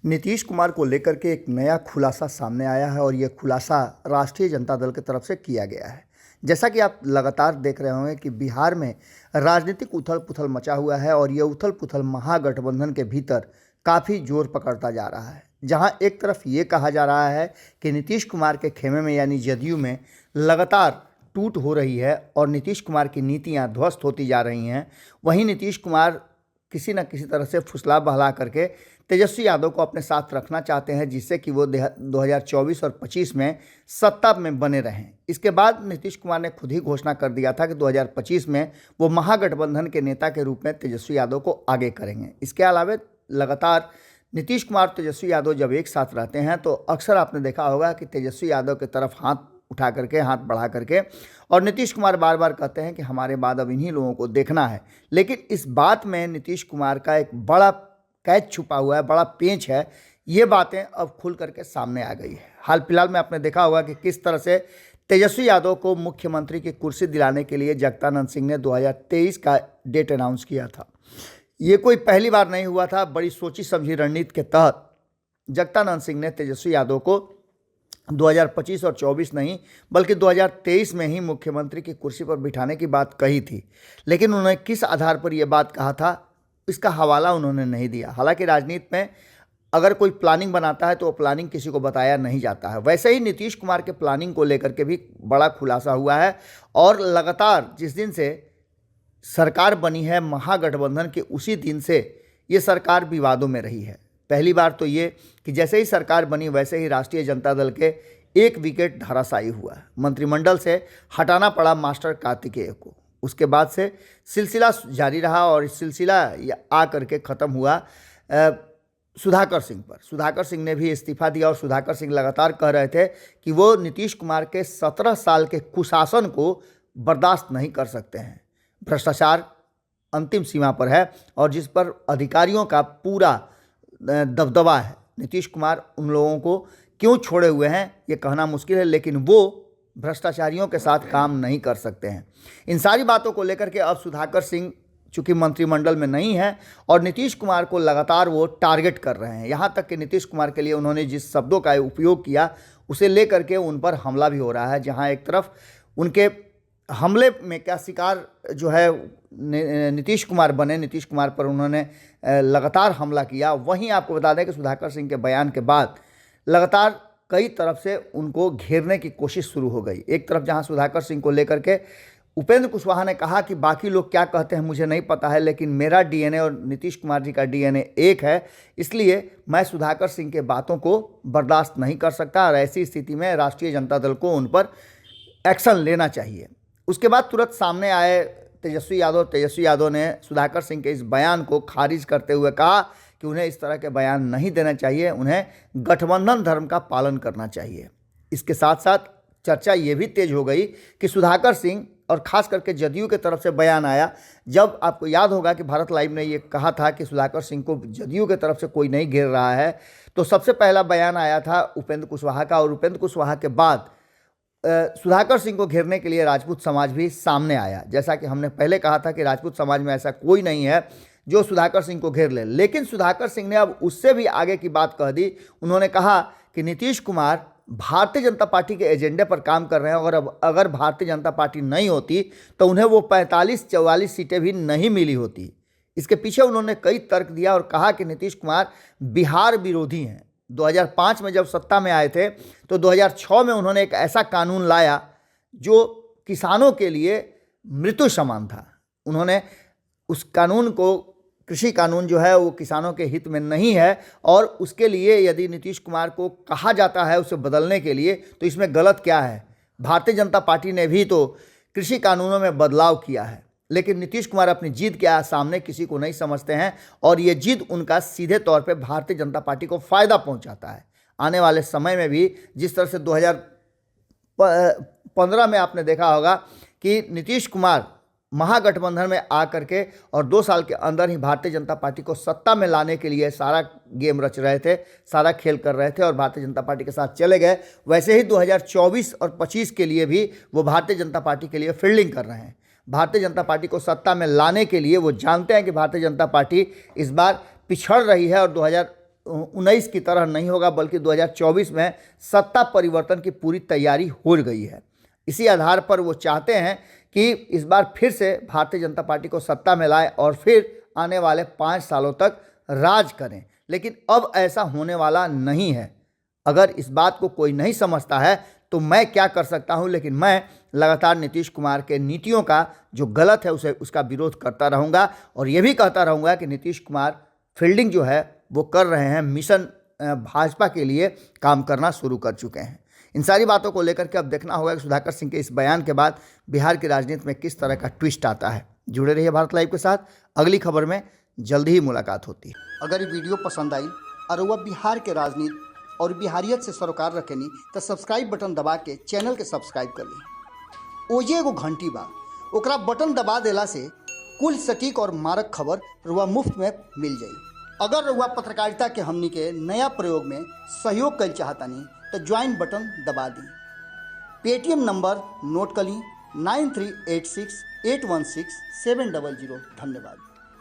नीतीश कुमार को लेकर के एक नया खुलासा सामने आया है और यह खुलासा राष्ट्रीय जनता दल की तरफ से किया गया है। जैसा कि आप लगातार देख रहे होंगे कि बिहार में राजनीतिक उथल पुथल मचा हुआ है और यह उथल पुथल महागठबंधन के भीतर काफ़ी जोर पकड़ता जा रहा है। जहां एक तरफ ये कहा जा रहा है कि नीतीश कुमार के खेमे में यानी जदयू में लगातार टूट हो रही है और नीतीश कुमार की नीतियां ध्वस्त होती जा रही हैं, वहीं नीतीश कुमार किसी न किसी तरह से फुसला बहला करके तेजस्वी यादव को अपने साथ रखना चाहते हैं, जिससे कि वो 2024 और 25 में सत्ता में बने रहें। इसके बाद नीतीश कुमार ने खुद ही घोषणा कर दिया था कि 2025 में वो महागठबंधन के नेता के रूप में तेजस्वी यादव को आगे करेंगे। इसके अलावा लगातार नीतीश कुमार तेजस्वी यादव जब एक साथ रहते हैं तो अक्सर आपने देखा होगा कि तेजस्वी यादव की तरफ हाथ उठा करके, हाथ बढ़ा करके, और नीतीश कुमार बार बार कहते हैं कि हमारे बाद अब इन्हीं लोगों को देखना है। लेकिन इस बात में नीतीश कुमार का एक बड़ा कैच छुपा हुआ है, बड़ा पेंच है। ये बातें अब खुल करके सामने आ गई है। हाल फिलहाल में आपने देखा होगा कि किस तरह से तेजस्वी यादव को मुख्यमंत्री की कुर्सी दिलाने के लिए जगदानंद सिंह ने 2023 का डेट अनाउंस किया था। ये कोई पहली बार नहीं हुआ था। बड़ी सोची समझी रणनीति के तहत जगदानंद सिंह ने तेजस्वी यादव को 2025 और 24 नहीं बल्कि 2023 में ही मुख्यमंत्री की कुर्सी पर बिठाने की बात कही थी। लेकिन उन्होंने किस आधार पर यह बात कहा था, इसका हवाला उन्होंने नहीं दिया। हालांकि राजनीति में अगर कोई प्लानिंग बनाता है तो वो प्लानिंग किसी को बताया नहीं जाता है। वैसे ही नीतीश कुमार के प्लानिंग को लेकर के भी बड़ा खुलासा हुआ है और लगातार जिस दिन से सरकार बनी है महागठबंधन के, उसी दिन से ये सरकार विवादों में रही है। पहली बार तो ये कि जैसे ही सरकार बनी वैसे ही राष्ट्रीय जनता दल के एक विकेट धराशायी हुआ। मंत्रिमंडल से हटाना पड़ा मास्टर कार्तिकेय को। उसके बाद से सिलसिला जारी रहा और इस सिलसिला आ करके ख़त्म हुआ सुधाकर सिंह पर। सुधाकर सिंह ने भी इस्तीफा दिया और सुधाकर सिंह लगातार कह रहे थे कि वो नीतीश कुमार के 17 साल के कुशासन को बर्दाश्त नहीं कर सकते हैं। भ्रष्टाचार अंतिम सीमा पर है और जिस पर अधिकारियों का पूरा दबदबा है। नीतीश कुमार उन लोगों को क्यों छोड़े हुए हैं ये कहना मुश्किल है, लेकिन वो भ्रष्टाचारियों के साथ काम नहीं कर सकते हैं। इन सारी बातों को लेकर के अब सुधाकर सिंह चूंकि मंत्रिमंडल में नहीं है और नीतीश कुमार को लगातार वो टारगेट कर रहे हैं। यहाँ तक कि नीतीश कुमार के लिए उन्होंने जिस शब्दों का उपयोग किया उसे लेकर के उन पर हमला भी हो रहा है। जहाँ एक तरफ उनके हमले में क्या शिकार जो है नीतीश कुमार बने, नीतीश कुमार पर उन्होंने लगातार हमला किया। वहीं आपको बता दें कि सुधाकर सिंह के बयान के बाद लगातार कई तरफ से उनको घेरने की कोशिश शुरू हो गई। एक तरफ जहां सुधाकर सिंह को लेकर के उपेंद्र कुशवाहा ने कहा कि बाकी लोग क्या कहते हैं मुझे नहीं पता है, लेकिन मेरा डीएनए और नीतीश कुमार जी का डीएनए एक है, इसलिए मैं सुधाकर सिंह के बातों को बर्दाश्त नहीं कर सकता और ऐसी स्थिति में राष्ट्रीय जनता दल को उन पर एक्शन लेना चाहिए। उसके बाद तुरंत सामने आए तेजस्वी यादव ने सुधाकर सिंह के इस बयान को खारिज करते हुए कहा कि उन्हें इस तरह के बयान नहीं देना चाहिए, उन्हें गठबंधन धर्म का पालन करना चाहिए। इसके साथ साथ चर्चा ये भी तेज हो गई कि सुधाकर सिंह और ख़ास करके जदयू के तरफ से बयान आया। जब आपको याद होगा कि भारत लाइव ने ये कहा था कि सुधाकर सिंह को जदयू के तरफ से कोई नहीं घेर रहा है, तो सबसे पहला बयान आया था उपेंद्र कुशवाहा का और उपेंद्र कुशवाहा के बाद सुधाकर सिंह को घेरने के लिए राजपूत समाज भी सामने आया। जैसा कि हमने पहले कहा था कि राजपूत समाज में ऐसा कोई नहीं है जो सुधाकर सिंह को घेर ले, लेकिन सुधाकर सिंह ने अब उससे भी आगे की बात कह दी। उन्होंने कहा कि नीतीश कुमार भारतीय जनता पार्टी के एजेंडे पर काम कर रहे हैं और अब अगर भारतीय जनता पार्टी नहीं होती तो उन्हें वो 45-44 सीटें भी नहीं मिली होती। इसके पीछे उन्होंने कई तर्क दिया और कहा कि नीतीश कुमार बिहार विरोधी हैं। 2005 में जब सत्ता में आए थे तो 2006 में उन्होंने एक ऐसा कानून लाया जो किसानों के लिए मृत्यु समान था। उन्होंने उस कानून को, कृषि कानून जो है वो किसानों के हित में नहीं है और उसके लिए यदि नीतीश कुमार को कहा जाता है उसे बदलने के लिए तो इसमें गलत क्या है। भारतीय जनता पार्टी ने भी तो कृषि कानूनों में बदलाव किया है, लेकिन नीतीश कुमार अपनी जीत के सामने किसी को नहीं समझते हैं और ये जीत उनका सीधे तौर पे भारतीय जनता पार्टी को फ़ायदा पहुंचाता है। आने वाले समय में भी जिस तरह से 2015 में आपने देखा होगा कि नीतीश कुमार महागठबंधन में आ करके और 2 साल के अंदर ही भारतीय जनता पार्टी को सत्ता में लाने के लिए सारा गेम रच रहे थे, सारा खेल कर रहे थे और भारतीय जनता पार्टी के साथ चले गए। वैसे ही 2024 और 25 के लिए भी वो भारतीय जनता पार्टी के लिए फील्डिंग कर रहे हैं। भारतीय जनता पार्टी को सत्ता में लाने के लिए वो जानते हैं कि भारतीय जनता पार्टी इस बार पिछड़ रही है और 2019 की तरह नहीं होगा, बल्कि 2024 में सत्ता परिवर्तन की पूरी तैयारी हो गई है। इसी आधार पर वो चाहते हैं कि इस बार फिर से भारतीय जनता पार्टी को सत्ता में लाए और फिर आने वाले 5 सालों तक राज करें। लेकिन अब ऐसा होने वाला नहीं है। अगर इस बात को कोई नहीं समझता है तो मैं क्या कर सकता हूं, लेकिन मैं लगातार नीतीश कुमार के नीतियों का जो गलत है उसका विरोध करता रहूंगा और ये भी कहता रहूंगा कि नीतीश कुमार फील्डिंग जो है वो कर रहे हैं, मिशन भाजपा के लिए काम करना शुरू कर चुके हैं। इन सारी बातों को लेकर के अब देखना होगा कि सुधाकर सिंह के इस बयान के बाद बिहार की राजनीति में किस तरह का ट्विस्ट आता है। जुड़े रहिए भारत लाइव के साथ, अगली खबर में जल्दी ही मुलाकात होती है। अगर ये वीडियो पसंद आई और वह बिहार के राजनीति और बिहारियत से सरोकार रखेनी तो सब्सक्राइब बटन दबा के चैनल के सब्सक्राइब कर ली। ओजे एगो घंटी बा, ओकरा बटन दबा देला से कुल सटीक और मारक खबर रुआ मुफ्त में मिल जाई। अगर रुआ पत्रकारिता के हमनी के नया प्रयोग में सहयोग कर चाहतानी तो ज्वाइन बटन दबा दी। पेटीएम नंबर नोट कर ली 9386816700। धन्यवाद।